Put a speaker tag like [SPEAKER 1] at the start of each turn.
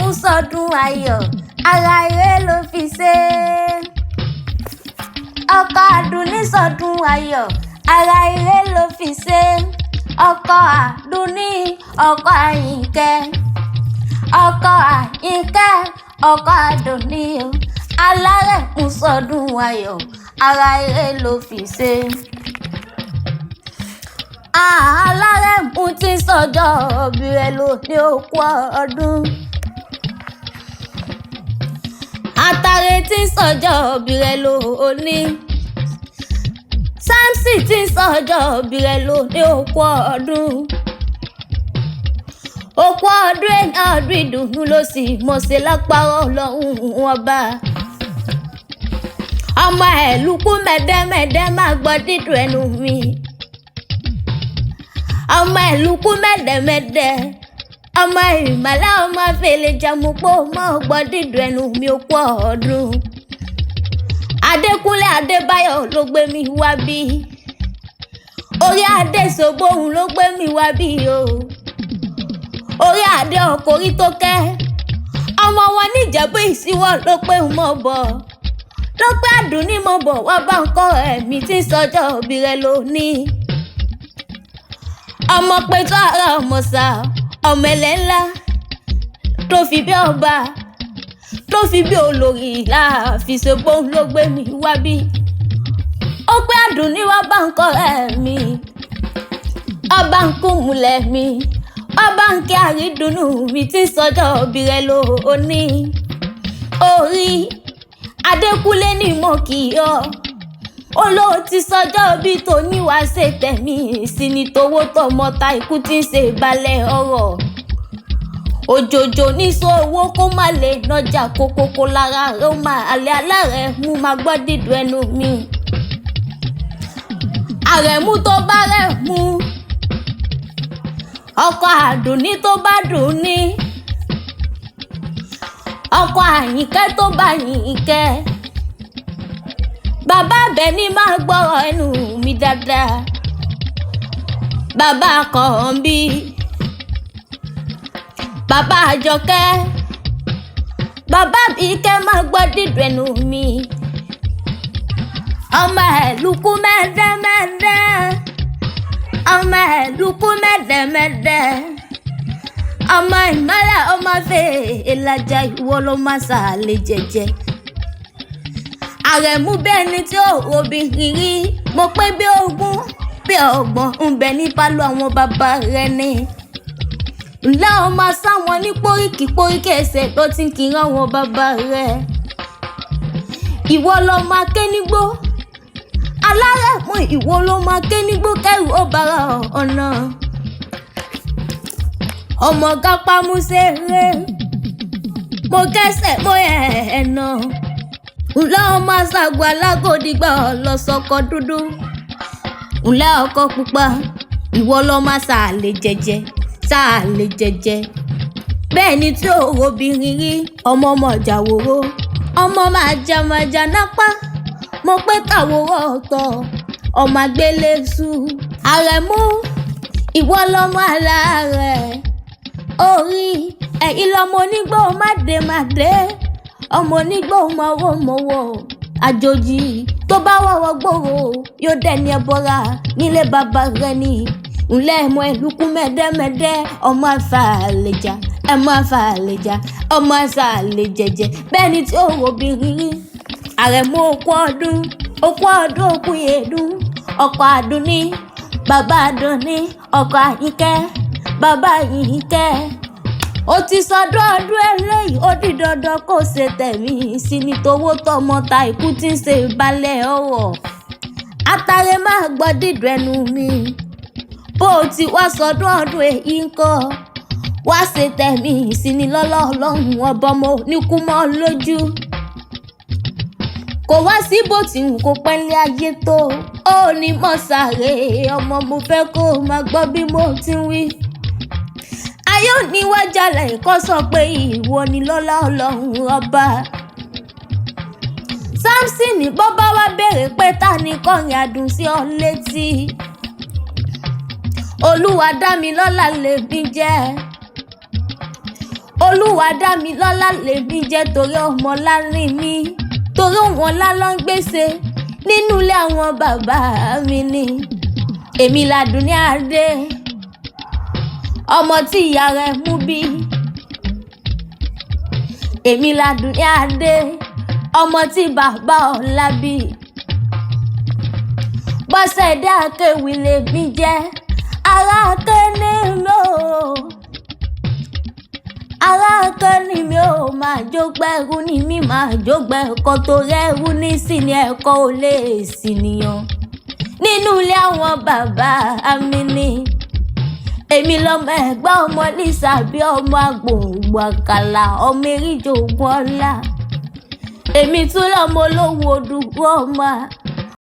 [SPEAKER 1] mú sọdún ayọ̀ ara ire ló fi ṣe. Ọkọ Àdùnní sọdún ayọ̀ ara ire ló fi ṣe. Ọkọ Àdùnní ọkọ Àyìnkẹ́, ọkọ Àyìnkẹ́ ọkọ Àdùnní o. Alárẹ̀mú sọdún ayọ̀ ara ire ló fi ṣe. Alárẹ̀mú ti sọjọ́ ìbí rẹ̀ lóní òkú ọdún. Atare ti sọjọ́ ìbí rẹ̀ lóní. Samson ti sọjọ́ ìbí rẹ̀ lóní òkú ọdún. Òkú ọdún èèyàn ọdún ìdùnnú ló sì mọ̀ sí lágbára Ọlọ́run ọba. Ọmọ Eluku mẹ́dẹ́mẹ́dẹ́ máa gbọ́ dídùn ẹnu mi. Ọmọ Eluku mẹ́dẹ́mẹ́dẹ́, ọmọ ìmàlà ọmọ fèlè jàmùpọ̀ mọ́ gbọ́ dídùn ẹnu mi òkú ọdún. Adékúnlé Adébáyọ̀ ló gbé mi wá bí. Orí adé Ṣògbóhùn ló gbé mi wá bí o. Orí adé ọkùnrin tó kẹ́. Ọmọ wọn ní Ìjẹ̀bú Ìsíwọ́ ló pé mọ́ bọ̀. Ló pé Àdùnní mọ́ bọ̀ wá bá ń kọ́ ẹ̀mí tí sọjọ́ ìbí rẹ̀ lónìí. Ọmọ pẹ̀tù ara ọmọ sá, ọmọ ẹlẹ́ ńlá tó fi bí ọba, tó fi bí olórí láàfin Ṣògbóhùn ló gbé mi wá bí. Ó pé Àdùnní wá bá ń kọ́ ẹ̀mí, ọba ń kú múlẹ̀ mi, ọba ń kí àrídùnnú mi tí sọjọ́ ìbí rẹ̀ lónìí. Orí Adékúnlé ní mo kì í ọ. Olóò ti sọjọ́ bí tó níwá ṣe tẹ̀mí sí ni tówó tọmọ ta ikú tí ń ṣe balẹ̀ ọ̀rọ̀. Òjòjò ní sọ owó kó má lè nọjà kókókó lára rẹ̀ ó máa alẹ́ alárẹ̀ mú máa gbọ́ dídùn ẹnu mi. Àrẹ̀mú tó bá rẹ̀ mú. Ọkọ Àdùnní tó bá dùn ní. Ọkọ Àyìnkẹ́ tó bá Yìnkẹ́. Bàbá Bẹ̀ní máa gbọ́rọ̀ ẹnu mi dáadáa. Bàbá Kànbí. Bàbá Àjọkẹ́. Bàbá Bíkẹ́ máa gbọ́ dídùn ẹnu mi. Ọmọ Eluku mẹ́dẹ́mẹ́dẹ́. Ọmọ Eluku mẹ́dẹ́mẹ́dẹ́. Ọmọ ìmọ́lẹ̀ ọmọ fèèlájà ìwọ ló máa ṣàlè jẹ́jẹ́. Àrẹ̀mú bẹ́ẹ̀ ni tí ó obìnrin rí. Mo pé bí ogún bí ọgbọ̀n ń bẹ ní pálọ̀ àwọn bàbá rẹ̀ ni. Ǹlẹ́ o máa sáwọn ní póríkì ẹsẹ̀ tó ti ń kiri àwọn bàbá rẹ̀. Ìwọ ló máa ké nígbó. Alárẹ̀mú ìwọ ló máa ké nígbó kẹ́rù ó bára ọ̀nà. Ọmọ gápá mú ṣeré. Mo kẹ́sẹ̀ mo ẹ̀ẹ̀nà. Ǹlẹ́ ọmọ ṣàgbọ́ alágòdìgbà ọlọ́sọkọ dúdú. Ǹlẹ́ ọkọ pupa. Ìwọ ló máa ṣàlè jẹ́jẹ́, ṣàlè jẹ́jẹ́. Bẹ́ẹ̀ ni tí ó obìnrin rí. Ọmọ jàwòrò. Ọmọ máa jà nápá. Mo pé tàwòrò ọ̀tọ̀. Ọmọ àgbélé sú. Àrẹ̀mú ìwọ lọmọ alárẹ̀. Orí ẹ̀yin lọmọ onígbò mádé. Ọmọ onígbò mọ̀wọ́. Àjòjì tó bá wọ̀wọ̀ gbòòrò yóò dẹni ẹbọra nílé bàbá rẹ̀ ni. Ǹlẹ́ ọmọ Eluku mẹ́dẹ́mẹ́dẹ́ ọmọ àfàlẹ́jà, ọmọ àfàlẹ́jà, ọmọ àṣàlẹ́jẹ̀jẹ̀. Bẹ́ẹ̀ ni tí ó obìnrin rí. Àrẹ̀mú òkú ọdún òkú yèdún. Ọkọ Àdùnní, bàbá Àdùnní, ọkọ Àyìnkẹ́, bàbá Yìnkẹ́. Ó ti sọdún ọdún eléyìí ó di dandan kó ṣe tẹ̀mí sí ni tówó tọmọ ta ikú tí ń ṣe balẹ̀ ọ̀rọ̀. Atare máa gbọ́ dídùn ẹnu mi. Bó o ti wá sọdún ọdún èyí ńkọ́. Wá ṣe tẹ̀mí sí ni lọ́lọ́ Ọlọ́run ọba ọmọ oníkú mọ́ lójú. Kò wá sí bó ti wù kó pẹ́lẹ́ ayé tó. Ó ní mọ̀ sáré ọmọ mo fẹ́ kó o máa gbọ́ bí mo ti ń wí. Ayé òní wájà lẹ́ẹ̀kọ́ sọ pé ìwọ ni lọ́lá Ọlọ́run ọba. Samson bọ́ bá wá béèrè pé ta ni kọrin adùn sí ọ létí. Olúwa dá mi lọ́lá lèmi jẹ́. Olúwadámilọ́lá lèmi jẹ́ torí ọmọ láàrin mi, torí wọn lálọ́ ń gbèsè nínú ilé àwọn bàbá mi ni. Èmi làdùnní adé, ọmọ tí ìyá rẹ̀ mú bí. Èmi làdùnní adé, ọmọ tí bàbá ọ̀la bí. Bọ́sẹ̀dé Akéwì lèmi jẹ́, ará Akéni mi ò, ará Akéni mi ò, máa jógbẹ́ ẹrú ni mí, máa jógbẹ́ ẹ̀kọ́ tó rẹ́rú ní sí ni ẹ̀kọ́ ò lè sí nìyàn nínú ilé àwọn bàbá mi ni. Èmi lọmọ ẹ̀gbá ọmọ Lísà bí ọmọ agbòǹgbò àkàlà, ọmọ eríjò ogun ọlá. Èmi tún lọmọ olówó odùgbò ọmọ